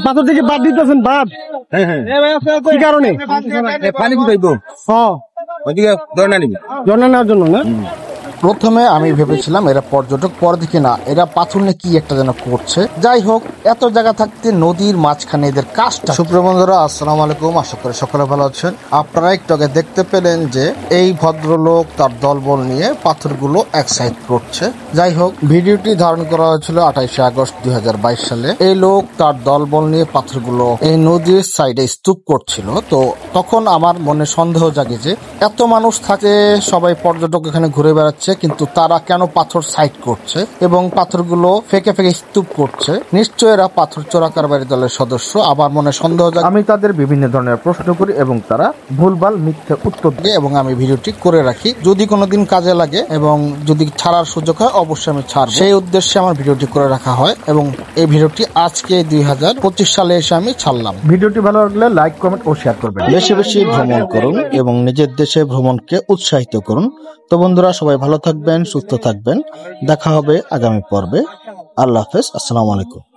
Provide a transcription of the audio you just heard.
পাথর থেকে বাদ দিতেছেন বাদ? কি কারণে? পানি ফুটাইবো ওইদিকে ধর্ণা নিবি, ঝর্ণা নেওয়ার জন্য না? প্রথমে আমি ভেবেছিলাম এরা পর্যটক, পরে দেখি না এরা পাথর নিয়ে কি একটা যেন করছে। যাই হোক, এত জায়গা থাকতে নদীর মাঝখানে এদের কাজটা। সুপ্রিয় বন্ধুরা, আসসালামু আলাইকুম, আশা করি সকলে ভালো আছেন। আপনারা একটু আগে দেখতে পেলেন যে এই ভদ্রলোক তার দলবল নিয়ে পাথরগুলো এক সাইড করছে। যাই হোক, ভিডিওটি ধারণ করা হয়েছিল 28শে আগস্ট 2022 সালে। এই লোক তার দলবল নিয়ে পাথরগুলো এই নদীর সাইডে স্তূপ করছিল। তো তখন আমার মনে সন্দেহ জাগে যে এত মানুষ থাকে, সবাই পর্যটক এখানে ঘুরে বেড়াচ্ছে, কিন্তু তারা কেন পাথর সাইড করছে এবং পাথরগুলো ফেকে ফেকে স্তূপ করছে? নিশ্চয় এরা পাথর চোরাকারবারি দলের সদস্য। আমার মনে সন্দেহ জাগে। আমি তাদের বিভিন্ন ধরনের প্রশ্ন করি এবং তারা ভুলভাল মিথ্যে উত্তর দেয় এবং আমি ভিডিওটি করে রাখি। যদি কোনোদিন কাজে লাগে এবং যদি ছাড়ার সুযোগ হয় অবশ্যই আমি ছাড়ব। সেই উদ্দেশ্যে আমার ভিডিওটি করে রাখা হয় এবং এই ভিডিওটি আজকে 2025 সালে এসে আমি ছাড়লাম। ভিডিওটি ভালো লাগলে লাইক, কমেন্ট ও শেয়ার করবেন। বেশি বেশি ভ্রমণ করুন এবং নিজের দেশে ভ্রমণকে উৎসাহিত করুন। তো বন্ধুরা, সবাই ভালো থাকবেন, সুস্থ থাকবেন। দেখা হবে আগামী পর্বে। আল্লাহ হাফেজ, আসসালামু আলাইকুম।